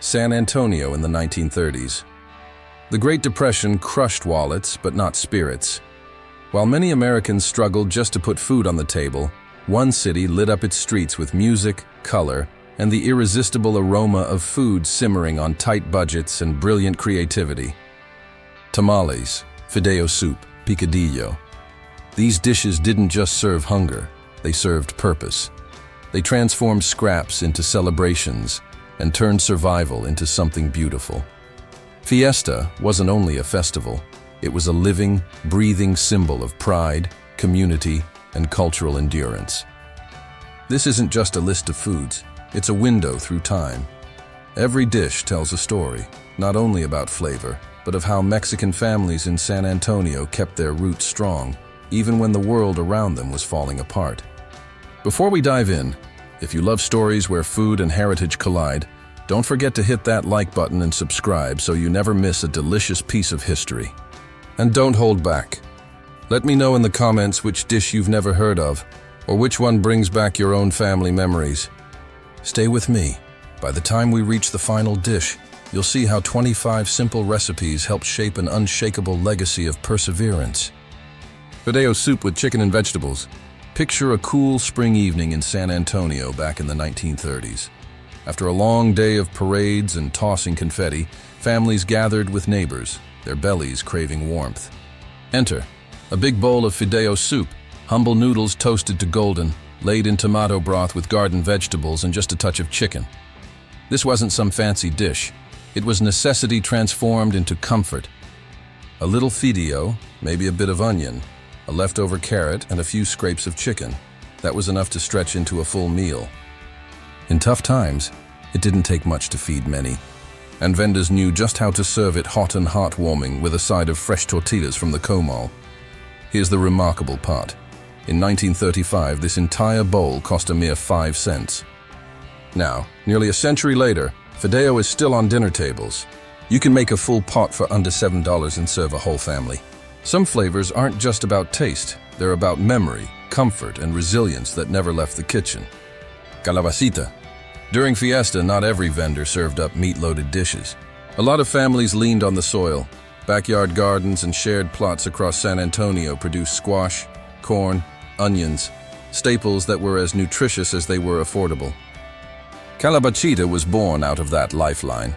San Antonio in the 1930s. The Great Depression crushed wallets, but not spirits. While many Americans struggled just to put food on the table, one city lit up its streets with music, color, and the irresistible aroma of food simmering on tight budgets and brilliant creativity. Tamales, Fideo soup, Picadillo. These dishes didn't just serve hunger, they served purpose. They transformed scraps into celebrations and turned survival into something beautiful. Fiesta wasn't only a festival, it was a living, breathing symbol of pride, community, and cultural endurance. This isn't just a list of foods, it's a window through time. Every dish tells a story, not only about flavor, but of how Mexican families in San Antonio kept their roots strong, even when the world around them was falling apart. Before we dive in, if you love stories where food and heritage collide, don't forget to hit that like button and subscribe so you never miss a delicious piece of history. And don't hold back. Let me know in the comments which dish you've never heard of, or which one brings back your own family memories. Stay with me. By the time we reach the final dish, you'll see how 25 simple recipes helped shape an unshakable legacy of perseverance. Fideo soup with chicken and vegetables. Picture a cool spring evening in San Antonio back in the 1930s. After a long day of parades and tossing confetti, families gathered with neighbors, their bellies craving warmth. Enter a big bowl of Fideo soup, humble noodles toasted to golden, laid in tomato broth with garden vegetables and just a touch of chicken. This wasn't some fancy dish. It was necessity transformed into comfort. A little Fideo, maybe a bit of onion, a leftover carrot, and a few scrapes of chicken. That was enough to stretch into a full meal. In tough times, it didn't take much to feed many, and vendors knew just how to serve it hot and heartwarming with a side of fresh tortillas from the comal. Here's the remarkable part. In 1935, this entire bowl cost a mere 5 cents. Now, nearly a century later, Fideo is still on dinner tables. You can make a full pot for under $7 and serve a whole family. Some flavors aren't just about taste, they're about memory, comfort, and resilience that never left the kitchen. Calabacita. During Fiesta, not every vendor served up meat-loaded dishes. A lot of families leaned on the soil. Backyard gardens and shared plots across San Antonio produced squash, corn, onions, staples that were as nutritious as they were affordable. Calabacita was born out of that lifeline.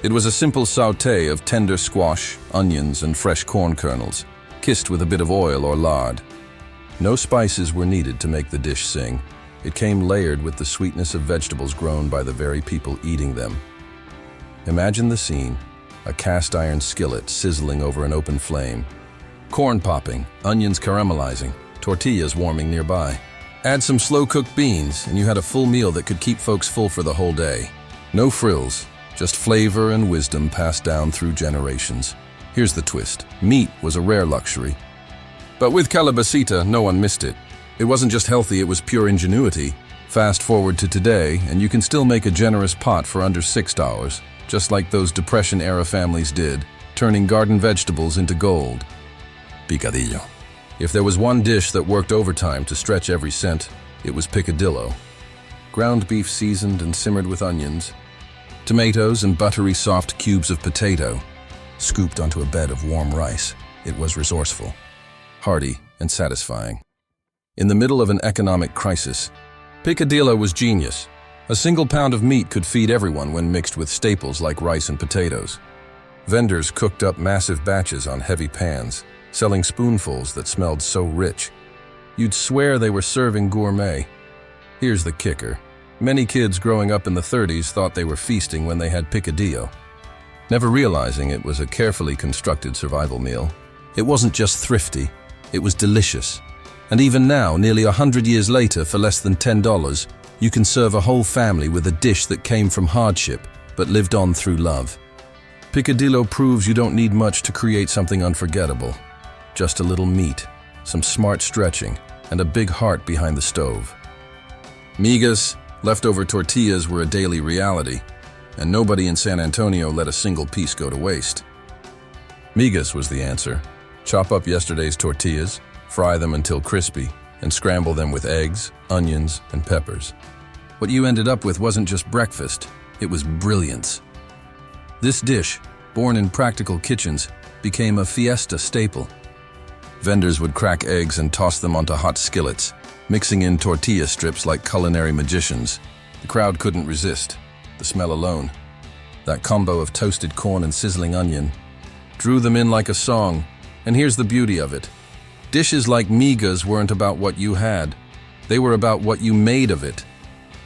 It was a simple sauté of tender squash, onions, and fresh corn kernels, kissed with a bit of oil or lard. No spices were needed to make the dish sing. It came layered with the sweetness of vegetables grown by the very people eating them. Imagine the scene, a cast-iron skillet sizzling over an open flame, corn popping, onions caramelizing, tortillas warming nearby. Add some slow-cooked beans, and you had a full meal that could keep folks full for the whole day. No frills, just flavor and wisdom passed down through generations. Here's the twist. Meat was a rare luxury. But with Calabacita, no one missed it. It wasn't just healthy, it was pure ingenuity. Fast forward to today, and you can still make a generous pot for under $6, just like those Depression-era families did, turning garden vegetables into gold. Picadillo. If there was one dish that worked overtime to stretch every cent, it was picadillo. Ground beef seasoned and simmered with onions, tomatoes and buttery soft cubes of potato, scooped onto a bed of warm rice. It was resourceful, hearty, and satisfying. In the middle of an economic crisis, picadillo was genius. A single pound of meat could feed everyone when mixed with staples like rice and potatoes. Vendors cooked up massive batches on heavy pans, selling spoonfuls that smelled so rich. You'd swear they were serving gourmet. Here's the kicker. Many kids growing up in the 30s thought they were feasting when they had picadillo, never realizing it was a carefully constructed survival meal. It wasn't just thrifty, it was delicious. And even now, nearly 100 years later, for less than $10, you can serve a whole family with a dish that came from hardship, but lived on through love. Picadillo proves you don't need much to create something unforgettable. Just a little meat, some smart stretching, and a big heart behind the stove. Migas, leftover tortillas were a daily reality, and nobody in San Antonio let a single piece go to waste. Migas was the answer. Chop up yesterday's tortillas, fry them until crispy, and scramble them with eggs, onions, and peppers. What you ended up with wasn't just breakfast, it was brilliance. This dish, born in practical kitchens, became a fiesta staple. Vendors would crack eggs and toss them onto hot skillets, mixing in tortilla strips like culinary magicians. The crowd couldn't resist. The smell alone, that combo of toasted corn and sizzling onion, drew them in like a song. And here's the beauty of it. Dishes like Migas weren't about what you had. They were about what you made of it.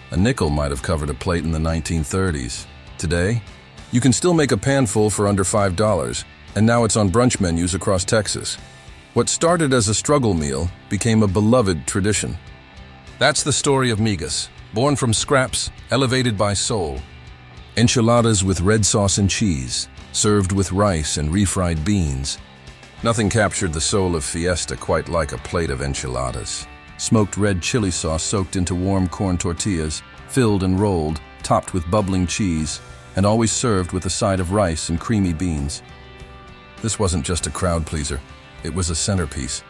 A nickel might have covered a plate in the 1930s. Today, you can still make a panful for under $5, and now it's on brunch menus across Texas. What started as a struggle meal became a beloved tradition. That's the story of Migas, born from scraps, elevated by soul. Enchiladas with red sauce and cheese, served with rice and refried beans. Nothing captured the soul of Fiesta quite like a plate of enchiladas. Smoked red chili sauce soaked into warm corn tortillas, filled and rolled, topped with bubbling cheese, and always served with a side of rice and creamy beans. This wasn't just a crowd pleaser, it was a centerpiece.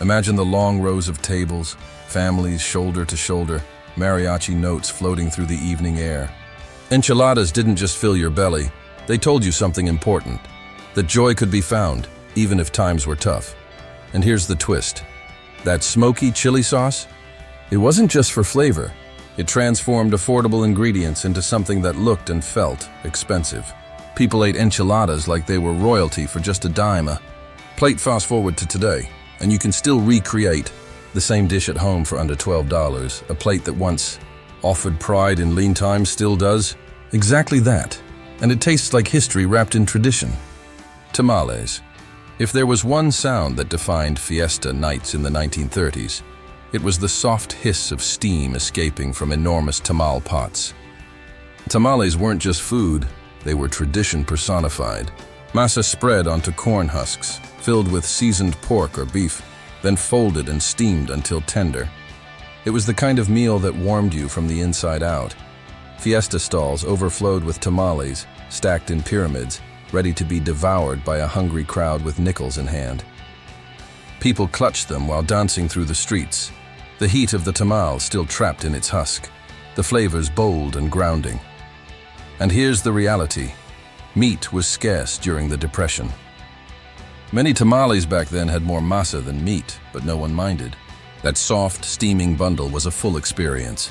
Imagine the long rows of tables, families shoulder to shoulder, mariachi notes floating through the evening air. Enchiladas didn't just fill your belly, they told you something important, that joy could be found, even if times were tough. And here's the twist. That smoky chili sauce? It wasn't just for flavor. It transformed affordable ingredients into something that looked and felt expensive. People ate enchiladas like they were royalty for just a dime. Plate fast forward to today, and you can still recreate the same dish at home for under $12. A plate that once offered pride in lean times still does exactly that. And it tastes like history wrapped in tradition. Tamales. If there was one sound that defined fiesta nights in the 1930s, it was the soft hiss of steam escaping from enormous tamal pots. Tamales weren't just food, they were tradition personified. Masa spread onto corn husks, filled with seasoned pork or beef, then folded and steamed until tender. It was the kind of meal that warmed you from the inside out. Fiesta stalls overflowed with tamales, stacked in pyramids, ready to be devoured by a hungry crowd with nickels in hand. People clutched them while dancing through the streets, the heat of the tamal still trapped in its husk, the flavors bold and grounding. And here's the reality. Meat was scarce during the Depression. Many tamales back then had more masa than meat, but no one minded. That soft, steaming bundle was a full experience.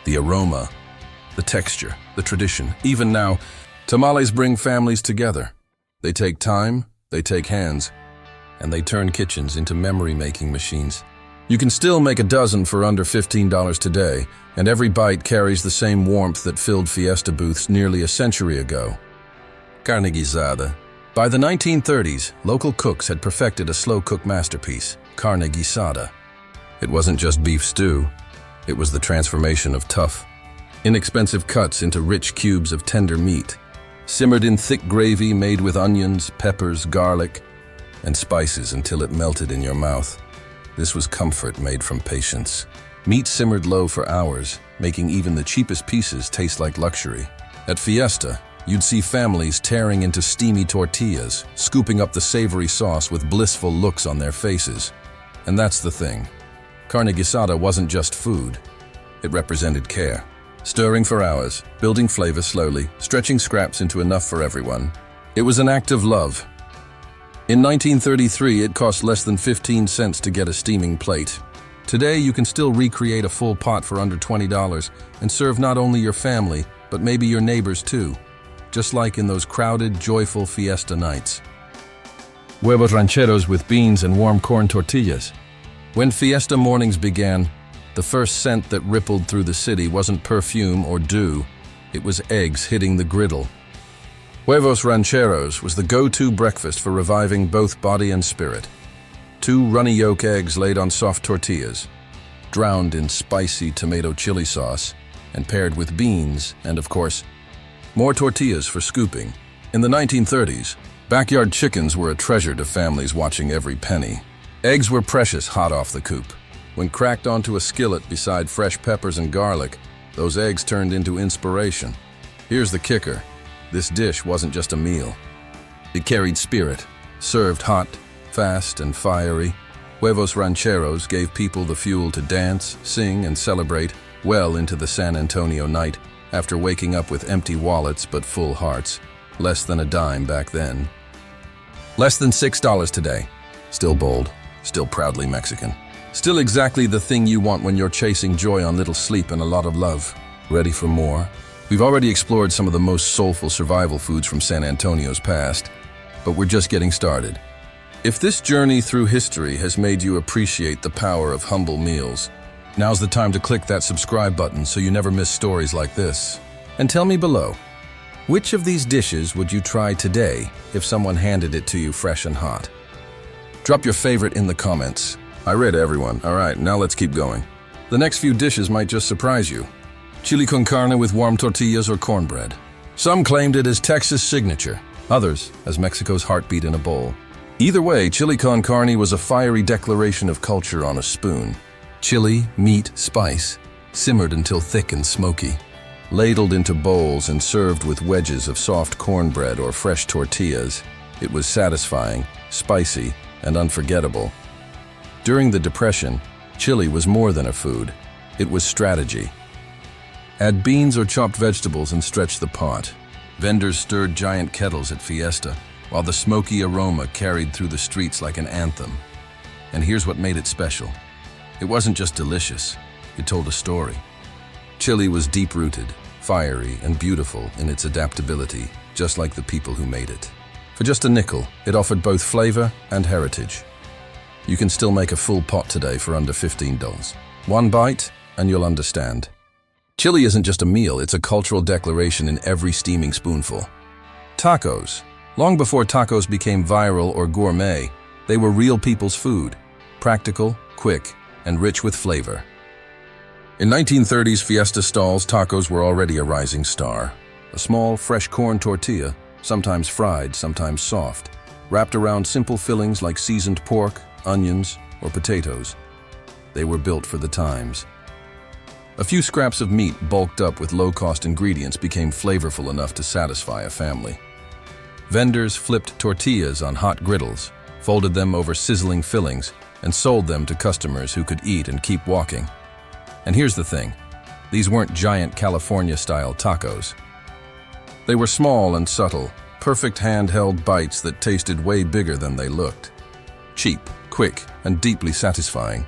The aroma, the texture, the tradition. Even now, tamales bring families together. They take time, they take hands, and they turn kitchens into memory-making machines. You can still make a dozen for under $15 today, and every bite carries the same warmth that filled fiesta booths nearly a century ago. Carne guisada. By the 1930s, local cooks had perfected a slow-cook masterpiece, carne guisada. It wasn't just beef stew, it was the transformation of tough, inexpensive cuts into rich cubes of tender meat, simmered in thick gravy made with onions, peppers, garlic, and spices until it melted in your mouth. This was comfort made from patience. Meat simmered low for hours, making even the cheapest pieces taste like luxury. At Fiesta, you'd see families tearing into steamy tortillas, scooping up the savory sauce with blissful looks on their faces. And that's the thing. Carne guisada wasn't just food. It represented care. Stirring for hours, building flavor slowly, stretching scraps into enough for everyone. It was an act of love. In 1933, it cost less than 15 cents to get a steaming plate. Today, you can still recreate a full pot for under $20 and serve not only your family, but maybe your neighbors too, just like in those crowded, joyful fiesta nights. Huevos rancheros with beans and warm corn tortillas. When fiesta mornings began, the first scent that rippled through the city wasn't perfume or dew, it was eggs hitting the griddle. Huevos rancheros was the go-to breakfast for reviving both body and spirit. 2 runny yolk eggs laid on soft tortillas, drowned in spicy tomato chili sauce, and paired with beans and, of course, more tortillas for scooping. In the 1930s, backyard chickens were a treasure to families watching every penny. Eggs were precious hot off the coop. When cracked onto a skillet beside fresh peppers and garlic, those eggs turned into inspiration. Here's the kicker. This dish wasn't just a meal. It carried spirit, served hot, fast, and fiery. Huevos rancheros gave people the fuel to dance, sing, and celebrate well into the San Antonio night after waking up with empty wallets but full hearts. less than a dime back then. Less than $6 today. Still bold, still proudly Mexican. Still exactly the thing you want when you're chasing joy on little sleep and a lot of love. Ready for more? We've already explored some of the most soulful survival foods from San Antonio's past, but we're just getting started. If this journey through history has made you appreciate the power of humble meals, now's the time to click that subscribe button so you never miss stories like this. And tell me below, which of these dishes would you try today if someone handed it to you fresh and hot? Drop your favorite in the comments. I read everyone. All right, now let's keep going. The next few dishes might just surprise you. Chili con carne with warm tortillas or cornbread. Some claimed it as Texas' signature, others as Mexico's heartbeat in a bowl. Either way, chili con carne was a fiery declaration of culture on a spoon. Chili, meat, spice, simmered until thick and smoky. Ladled into bowls and served with wedges of soft cornbread or fresh tortillas, it was satisfying, spicy, and unforgettable. During the Depression, chili was more than a food. It was strategy. Add beans or chopped vegetables and stretch the pot. Vendors stirred giant kettles at Fiesta, while the smoky aroma carried through the streets like an anthem. And here's what made it special. It wasn't just delicious, it told a story. Chili was deep-rooted, fiery, and beautiful in its adaptability, just like the people who made it. For just a nickel, it offered both flavor and heritage. You can still make a full pot today for under $15. One bite, and you'll understand. Chili isn't just a meal, it's a cultural declaration in every steaming spoonful. Tacos. Long before tacos became viral or gourmet, they were real people's food. Practical, quick, and rich with flavor. In 1930s Fiesta stalls, tacos were already a rising star. A small, fresh corn tortilla, sometimes fried, sometimes soft, wrapped around simple fillings like seasoned pork, onions, or potatoes. They were built for the times. A few scraps of meat bulked up with low-cost ingredients became flavorful enough to satisfy a family. Vendors flipped tortillas on hot griddles, folded them over sizzling fillings, and sold them to customers who could eat and keep walking. And here's the thing, these weren't giant California-style tacos. They were small and subtle, perfect handheld bites that tasted way bigger than they looked. Cheap, quick, and deeply satisfying.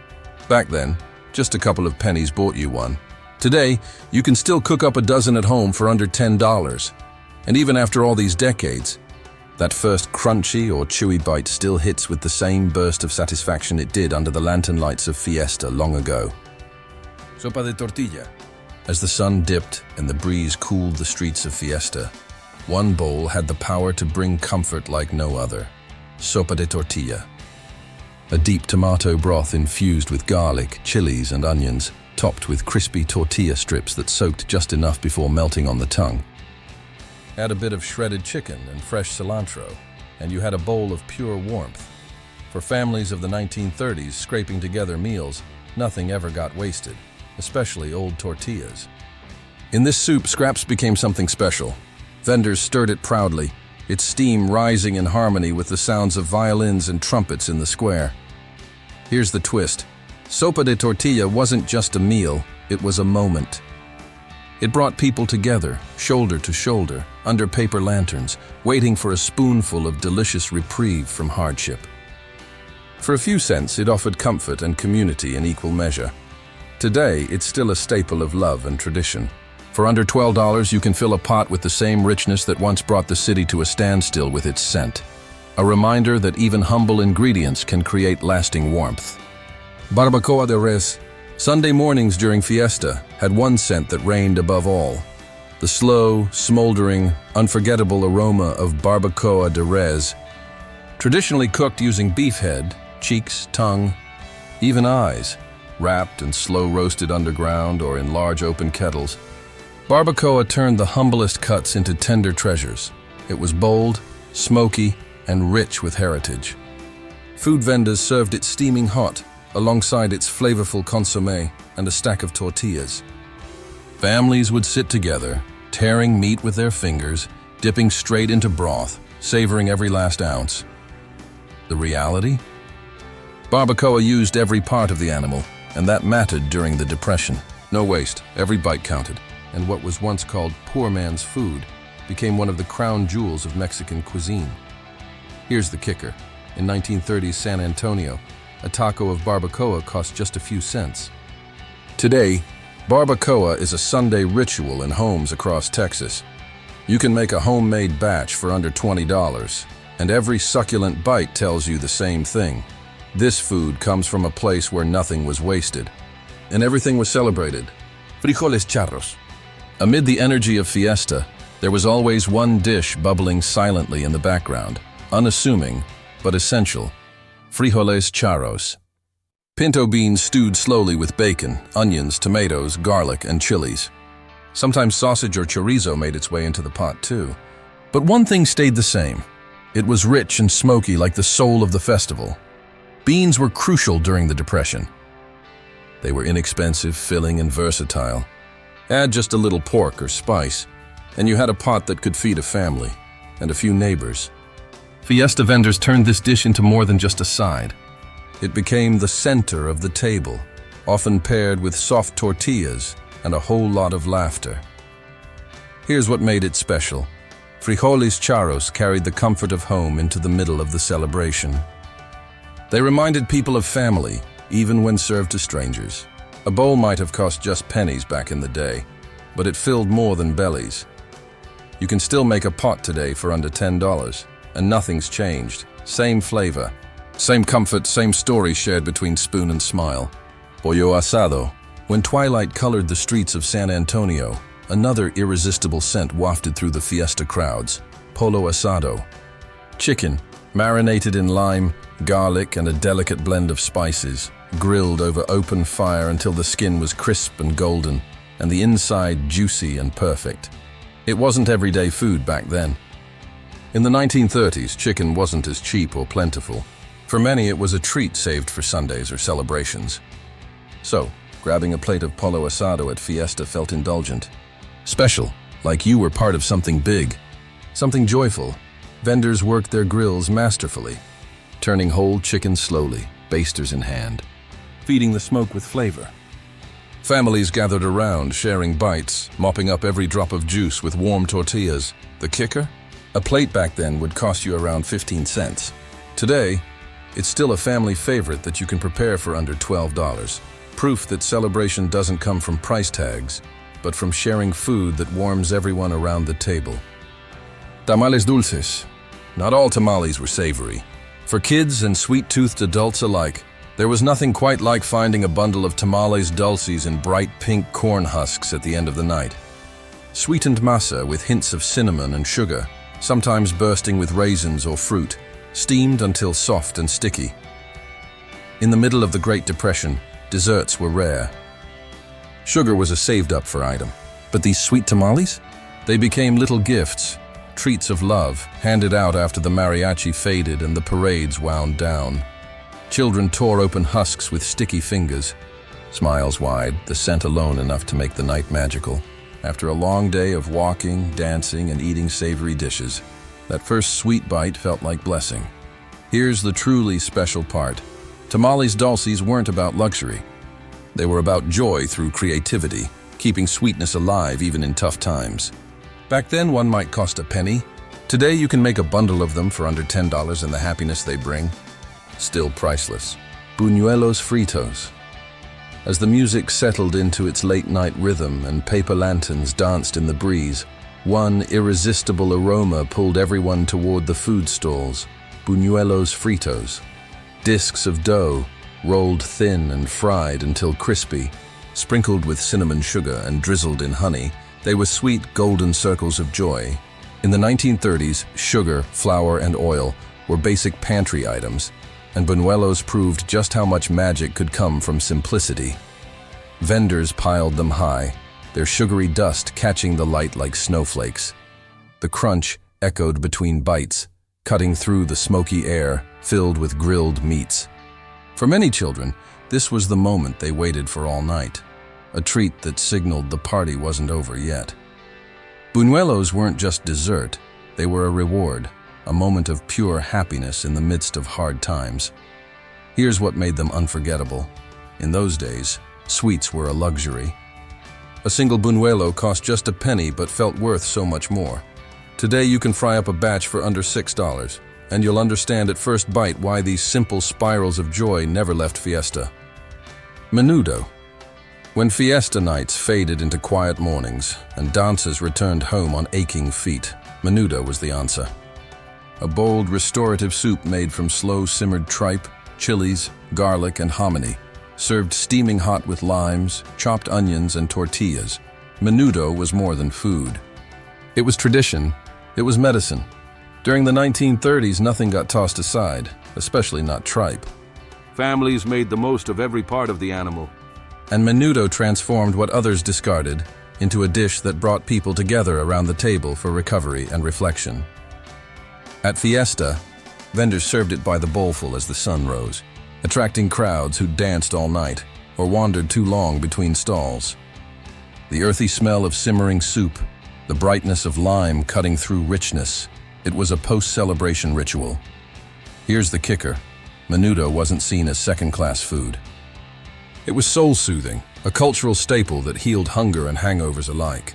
Back then, just a couple of pennies bought you one. Today, you can still cook up a dozen at home for under $10. And even after all these decades, that first crunchy or chewy bite still hits with the same burst of satisfaction it did under the lantern lights of Fiesta long ago. Sopa de tortilla. As the sun dipped and the breeze cooled the streets of Fiesta, one bowl had the power to bring comfort like no other. Sopa de tortilla. A deep tomato broth infused with garlic, chilies, and onions, topped with crispy tortilla strips that soaked just enough before melting on the tongue. Add a bit of shredded chicken and fresh cilantro, and you had a bowl of pure warmth. For families of the 1930s scraping together meals, nothing ever got wasted, especially old tortillas. In this soup, scraps became something special. Vendors stirred it proudly, its steam rising in harmony with the sounds of violins and trumpets in the square. Here's the twist. Sopa de tortilla wasn't just a meal, it was a moment. It brought people together, shoulder to shoulder, under paper lanterns, waiting for a spoonful of delicious reprieve from hardship. For a few cents, it offered comfort and community in equal measure. Today, it's still a staple of love and tradition. For under $12, you can fill a pot with the same richness that once brought the city to a standstill with its scent. A reminder that even humble ingredients can create lasting warmth. Barbacoa de res. Sunday mornings during Fiesta had one scent that reigned above all. The slow, smoldering, unforgettable aroma of barbacoa de res. Traditionally cooked using beef head, cheeks, tongue, even eyes, wrapped and slow roasted underground or in large open kettles. Barbacoa turned the humblest cuts into tender treasures. It was bold, smoky, and rich with heritage. Food vendors served it steaming hot, alongside its flavorful consommé and a stack of tortillas. Families would sit together, tearing meat with their fingers, dipping straight into broth, savoring every last ounce. The reality? Barbacoa used every part of the animal, and that mattered during the Depression. No waste, every bite counted. And what was once called poor man's food became one of the crown jewels of Mexican cuisine. Here's the kicker. In 1930s San Antonio, a taco of barbacoa cost just a few cents. Today, barbacoa is a Sunday ritual in homes across Texas. You can make a homemade batch for under $20, and every succulent bite tells you the same thing. This food comes from a place where nothing was wasted, and everything was celebrated. Frijoles charros. Amid the energy of Fiesta, there was always one dish bubbling silently in the background, unassuming but essential: frijoles charros. Pinto beans stewed slowly with bacon, onions, tomatoes, garlic, and chilies. Sometimes sausage or chorizo made its way into the pot too. But one thing stayed the same. It was rich and smoky like the soul of the festival. Beans were crucial during the Depression. They were inexpensive, filling, and versatile. Add just a little pork or spice, and you had a pot that could feed a family and a few neighbors. Fiesta vendors turned this dish into more than just a side. It became the center of the table, often paired with soft tortillas and a whole lot of laughter. Here's what made it special. Frijoles charros carried the comfort of home into the middle of the celebration. They reminded people of family, even when served to strangers. A bowl might have cost just pennies back in the day, but it filled more than bellies. You can still make a pot today for under $10, and nothing's changed. Same flavor, same comfort, same story shared between spoon and smile. Pollo asado. When twilight colored the streets of San Antonio, another irresistible scent wafted through the Fiesta crowds: pollo asado. Chicken, marinated in lime, garlic, and a delicate blend of spices, grilled over open fire until the skin was crisp and golden, and the inside juicy and perfect. It wasn't everyday food back then. In the 1930s, chicken wasn't as cheap or plentiful. For many, it was a treat saved for Sundays or celebrations. So, grabbing a plate of pollo asado at Fiesta felt indulgent. Special, like you were part of something big, something joyful. Vendors worked their grills masterfully, turning whole chicken slowly, basters in hand, feeding the smoke with flavor. Families gathered around, sharing bites, mopping up every drop of juice with warm tortillas. The kicker? A plate back then would cost you around 15 cents. Today, it's still a family favorite that you can prepare for under $12. Proof that celebration doesn't come from price tags, but from sharing food that warms everyone around the table. Tamales dulces. Not all tamales were savory. For kids and sweet-toothed adults alike, there was nothing quite like finding a bundle of tamales dulces in bright pink corn husks at the end of the night. Sweetened masa with hints of cinnamon and sugar, sometimes bursting with raisins or fruit, steamed until soft and sticky. In the middle of the Great Depression, desserts were rare. Sugar was a saved-up-for item. But these sweet tamales? They became little gifts, treats of love, handed out after the mariachi faded and the parades wound down. Children tore open husks with sticky fingers, smiles wide, the scent alone enough to make the night magical. After a long day of walking, dancing, and eating savory dishes, that first sweet bite felt like blessing. Here's the truly special part. Tamales dulces weren't about luxury. They were about joy through creativity, keeping sweetness alive even in tough times. Back then, one might cost a penny. Today, you can make a bundle of them for under $10, and the happiness they bring, still priceless. Buuelos fritos. As the music settled into its late-night rhythm and paper lanterns danced in the breeze, one irresistible aroma pulled everyone toward the food stalls. Buuelos fritos. Discs of dough, rolled thin and fried until crispy, sprinkled with cinnamon sugar and drizzled in honey, they were sweet golden circles of joy. In the 1930s, sugar, flour, and oil were basic pantry items, and Buuelos proved just how much magic could come from simplicity. Vendors piled them high, their sugary dust catching the light like snowflakes. The crunch echoed between bites, cutting through the smoky air filled with grilled meats. For many children, this was the moment they waited for all night, a treat that signaled the party wasn't over yet. Buuelos weren't just dessert, they were a reward, a moment of pure happiness in the midst of hard times. Here's what made them unforgettable. In those days, sweets were a luxury. A single buñuelo cost just a penny but felt worth so much more. Today you can fry up a batch for under $6, and you'll understand at first bite why these simple spirals of joy never left Fiesta. Menudo. When Fiesta nights faded into quiet mornings and dancers returned home on aching feet, Menudo was the answer. A bold, restorative soup made from slow-simmered tripe, chilies, garlic, and hominy, served steaming hot with limes, chopped onions, and tortillas. Menudo was more than food. It was tradition. It was medicine. During the 1930s, nothing got tossed aside, especially not tripe. Families made the most of every part of the animal. And Menudo transformed what others discarded into a dish that brought people together around the table for recovery and reflection. At Fiesta, vendors served it by the bowlful as the sun rose, attracting crowds who danced all night or wandered too long between stalls. The earthy smell of simmering soup, the brightness of lime cutting through richness, it was a post-celebration ritual. Here's the kicker. Menudo wasn't seen as second-class food. It was soul-soothing, a cultural staple that healed hunger and hangovers alike.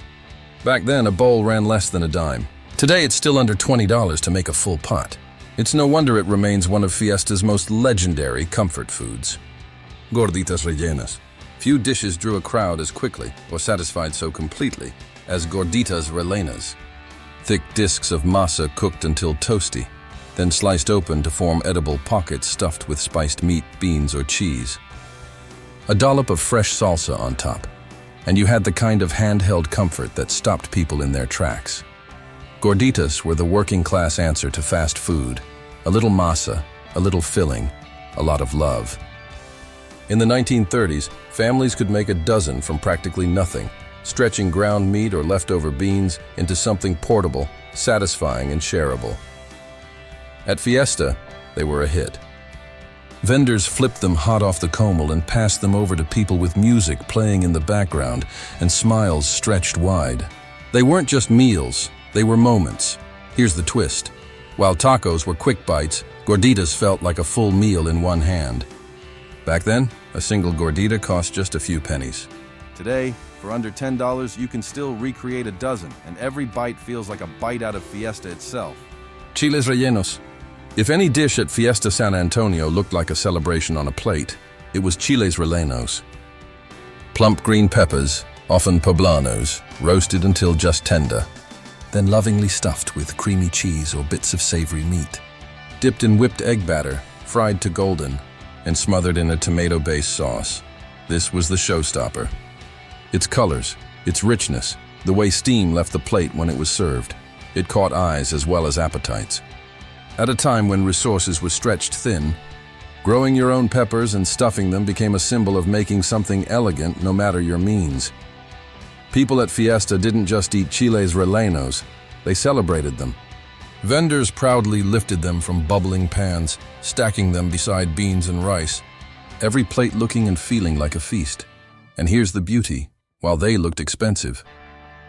Back then, a bowl ran less than a dime. Today, it's still under $20 to make a full pot. It's no wonder it remains one of Fiesta's most legendary comfort foods. Gorditas rellenas. Few dishes drew a crowd as quickly or satisfied so completely as gorditas rellenas. Thick discs of masa cooked until toasty, then sliced open to form edible pockets stuffed with spiced meat, beans, or cheese. A dollop of fresh salsa on top, and you had the kind of handheld comfort that stopped people in their tracks. Gorditas were the working-class answer to fast food. A little masa, a little filling, a lot of love. In the 1930s, families could make a dozen from practically nothing, stretching ground meat or leftover beans into something portable, satisfying, and shareable. At Fiesta, they were a hit. Vendors flipped them hot off the comal and passed them over to people with music playing in the background and smiles stretched wide. They weren't just meals, they were moments. Here's the twist. While tacos were quick bites, gorditas felt like a full meal in one hand. Back then, a single gordita cost just a few pennies. Today, for under $10, you can still recreate a dozen, and every bite feels like a bite out of Fiesta itself. Chiles rellenos. If any dish at Fiesta San Antonio looked like a celebration on a plate, it was chiles rellenos. Plump green peppers, often poblanos, roasted until just tender, then lovingly stuffed with creamy cheese or bits of savory meat. Dipped in whipped egg batter, fried to golden, and smothered in a tomato-based sauce. This was the showstopper. Its colors, its richness, the way steam left the plate when it was served. It caught eyes as well as appetites. At a time when resources were stretched thin, growing your own peppers and stuffing them became a symbol of making something elegant no matter your means. People at Fiesta didn't just eat chiles rellenos, they celebrated them. Vendors proudly lifted them from bubbling pans, stacking them beside beans and rice, every plate looking and feeling like a feast. And here's the beauty. While they looked expensive,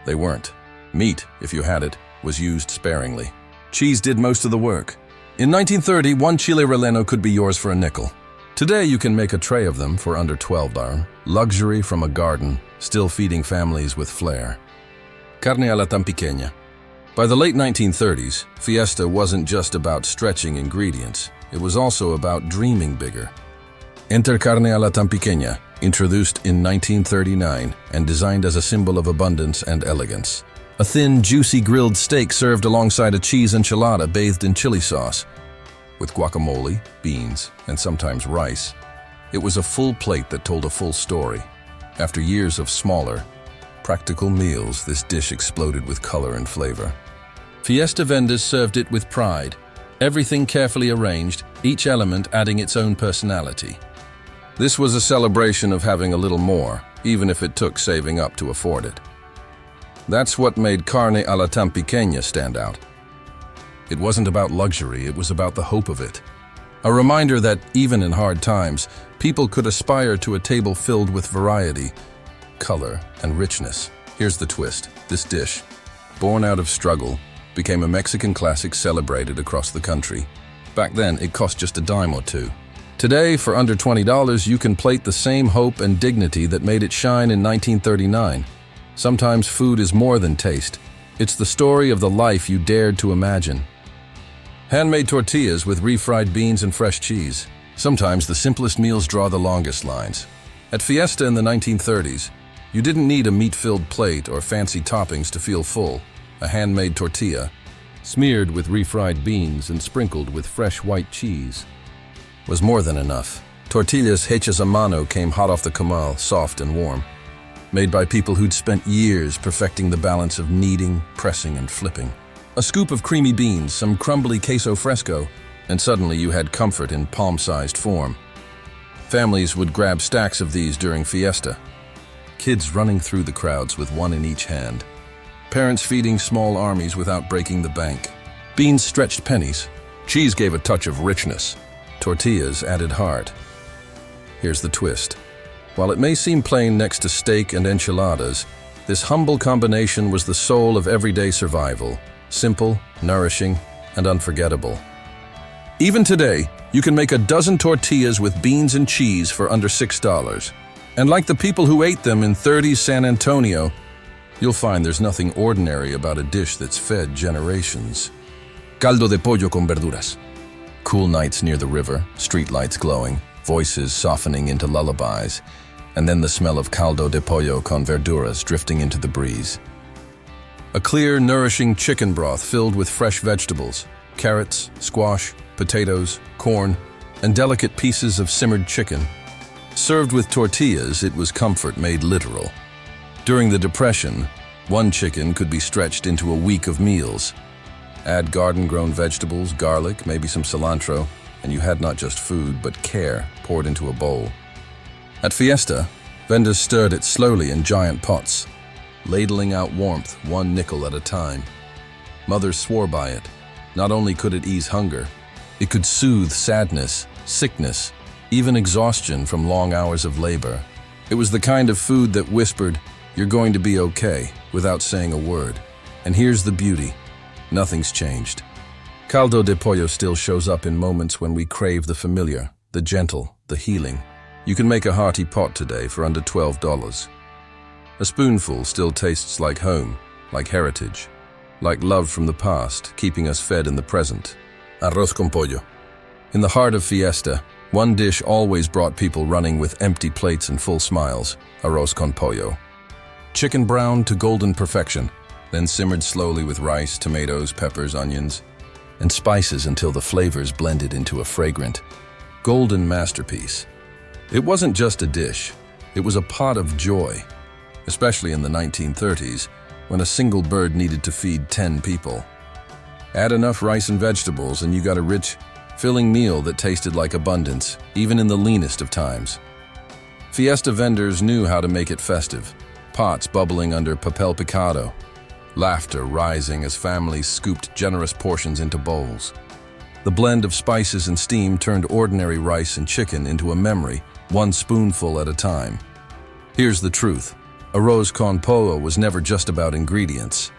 they weren't. Meat, if you had it, was used sparingly. Cheese did most of the work. In 1930, one chile relleno could be yours for a nickel. Today, you can make a tray of them for under $12. Luxury from a garden, still feeding families with flair. Carne a la tampiqueña. By the late 1930s, Fiesta wasn't just about stretching ingredients. It was also about dreaming bigger. Enter carne a la tampiqueña, introduced in 1939 and designed as a symbol of abundance and elegance. A thin, juicy grilled steak served alongside a cheese enchilada bathed in chili sauce. With guacamole, beans, and sometimes rice, it was a full plate that told a full story. After years of smaller, practical meals, this dish exploded with color and flavor. Fiesta vendors served it with pride, everything carefully arranged, each element adding its own personality. This was a celebration of having a little more, even if it took saving up to afford it. That's what made carne a la tampiqueña stand out. It wasn't about luxury, it was about the hope of it. A reminder that, even in hard times, people could aspire to a table filled with variety, color, and richness. Here's the twist. This dish, born out of struggle, became a Mexican classic celebrated across the country. Back then, it cost just a dime or two. Today, for under $20, you can plate the same hope and dignity that made it shine in 1939. Sometimes food is more than taste. It's the story of the life you dared to imagine. Handmade tortillas with refried beans and fresh cheese. Sometimes the simplest meals draw the longest lines. At Fiesta in the 1930s, you didn't need a meat-filled plate or fancy toppings to feel full. A handmade tortilla, smeared with refried beans and sprinkled with fresh white cheese, was more than enough. Tortillas hechas a mano came hot off the comal, soft and warm, made by people who'd spent years perfecting the balance of kneading, pressing, and flipping. A scoop of creamy beans, some crumbly queso fresco, and suddenly you had comfort in palm-sized form. Families would grab stacks of these during Fiesta, kids running through the crowds with one in each hand. Parents feeding small armies without breaking the bank. Beans stretched pennies. Cheese gave a touch of richness. Tortillas added heart. Here's the twist. While it may seem plain next to steak and enchiladas, this humble combination was the soul of everyday survival. Simple, nourishing, and unforgettable. Even today, you can make a dozen tortillas with beans and cheese for under $6. And like the people who ate them in 30s San Antonio, you'll find there's nothing ordinary about a dish that's fed generations. Caldo de pollo con verduras. Cool nights near the river, streetlights glowing, voices softening into lullabies, and then the smell of caldo de pollo con verduras drifting into the breeze. A clear, nourishing chicken broth filled with fresh vegetables, carrots, squash, potatoes, corn, and delicate pieces of simmered chicken. Served with tortillas, it was comfort made literal. During the Depression, one chicken could be stretched into a week of meals. Add garden-grown vegetables, garlic, maybe some cilantro, and you had not just food, but care poured into a bowl. At Fiesta, vendors stirred it slowly in giant pots, ladling out warmth one nickel at a time. Mothers swore by it. Not only could it ease hunger, it could soothe sadness, sickness, even exhaustion from long hours of labor. It was the kind of food that whispered, "You're going to be okay," without saying a word. And here's the beauty. Nothing's changed. Caldo de pollo still shows up in moments when we crave the familiar, the gentle, the healing. You can make a hearty pot today for under $12. A spoonful still tastes like home, like heritage, like love from the past, keeping us fed in the present. Arroz con pollo. In the heart of Fiesta, one dish always brought people running with empty plates and full smiles: arroz con pollo. Chicken browned to golden perfection, then simmered slowly with rice, tomatoes, peppers, onions, and spices until the flavors blended into a fragrant, golden masterpiece. It wasn't just a dish, it was a pot of joy, especially in the 1930s, when a single bird needed to feed 10 people. Add enough rice and vegetables and you got a rich, filling meal that tasted like abundance, even in the leanest of times. Fiesta vendors knew how to make it festive, pots bubbling under papel picado, laughter rising as families scooped generous portions into bowls. The blend of spices and steam turned ordinary rice and chicken into a memory, one spoonful at a time. Here's the truth. Arroz con pollo was never just about ingredients.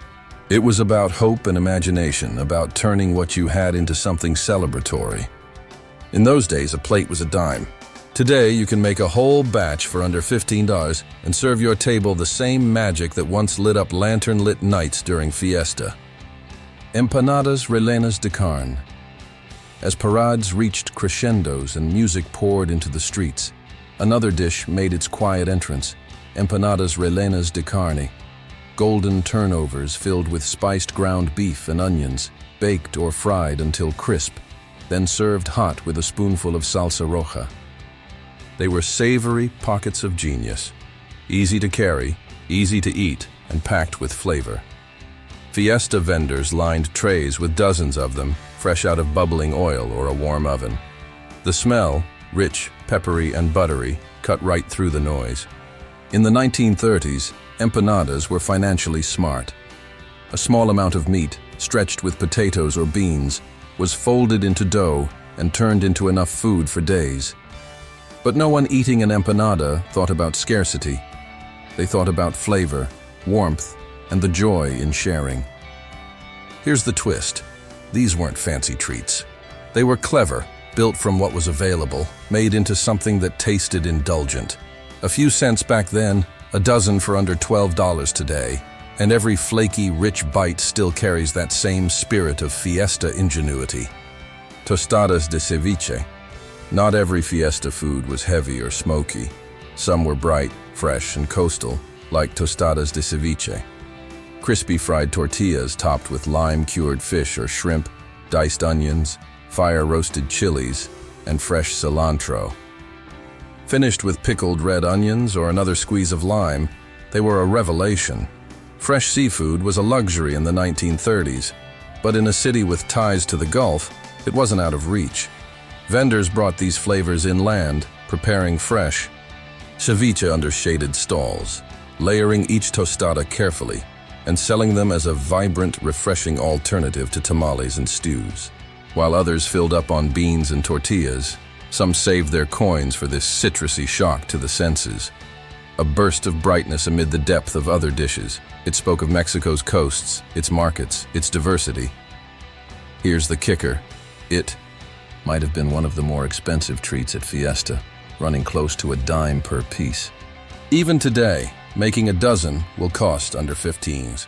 It was about hope and imagination, about turning what you had into something celebratory. In those days, a plate was a dime. Today, you can make a whole batch for under $15 and serve your table the same magic that once lit up lantern-lit nights during Fiesta. Empanadas rellenas de carne. As parades reached crescendos and music poured into the streets, another dish made its quiet entrance: empanadas rellenas de carne. Golden turnovers filled with spiced ground beef and onions, baked or fried until crisp, then served hot with a spoonful of salsa roja. They were savory pockets of genius, easy to carry, easy to eat, and packed with flavor. Fiesta vendors lined trays with dozens of them, fresh out of bubbling oil or a warm oven. The smell, rich, peppery, and buttery, cut right through the noise. In the 1930s, empanadas were financially smart. A small amount of meat, stretched with potatoes or beans, was folded into dough and turned into enough food for days. But no one eating an empanada thought about scarcity. They thought about flavor, warmth, and the joy in sharing. Here's the twist. These weren't fancy treats. They were clever, built from what was available, made into something that tasted indulgent. A few cents back then, a dozen for under $12 today. And every flaky, rich bite still carries that same spirit of fiesta ingenuity. Tostadas de ceviche. Not every fiesta food was heavy or smoky. Some were bright, fresh, and coastal, like tostadas de ceviche. Crispy fried tortillas topped with lime-cured fish or shrimp, diced onions, fire-roasted chilies, and fresh cilantro. Finished with pickled red onions or another squeeze of lime, they were a revelation. Fresh seafood was a luxury in the 1930s, but in a city with ties to the Gulf, it wasn't out of reach. Vendors brought these flavors inland, preparing fresh ceviche under shaded stalls, layering each tostada carefully, and selling them as a vibrant, refreshing alternative to tamales and stews. While others filled up on beans and tortillas, some saved their coins for this citrusy shock to the senses. A burst of brightness amid the depth of other dishes. It spoke of Mexico's coasts, its markets, its diversity. Here's the kicker. It might have been one of the more expensive treats at Fiesta, running close to a dime per piece. Even today, making a dozen will cost under 15s.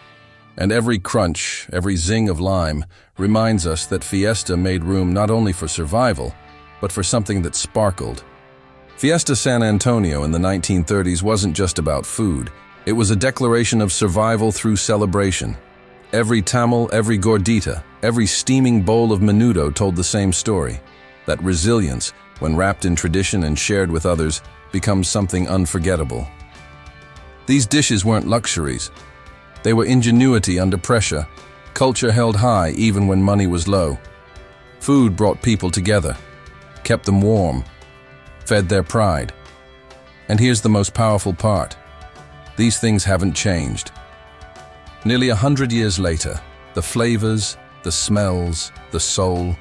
And every crunch, every zing of lime reminds us that Fiesta made room not only for survival, but for something that sparkled. Fiesta San Antonio in the 1930s wasn't just about food. It was a declaration of survival through celebration. Every tamal, every gordita, every steaming bowl of menudo told the same story. That resilience, when wrapped in tradition and shared with others, becomes something unforgettable. These dishes weren't luxuries. They were ingenuity under pressure, culture held high even when money was low. Food brought people together, kept them warm, fed their pride. And here's the most powerful part. These things haven't changed. Nearly 100 years later, the flavors, the smells, the soul,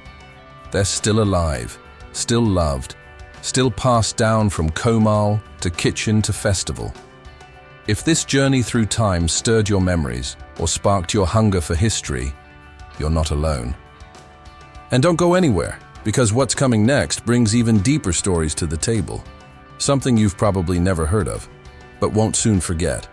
they're still alive, still loved, still passed down from comal to kitchen to festival. If this journey through time stirred your memories or sparked your hunger for history, you're not alone. And don't go anywhere, because what's coming next brings even deeper stories to the table. Something you've probably never heard of, but won't soon forget.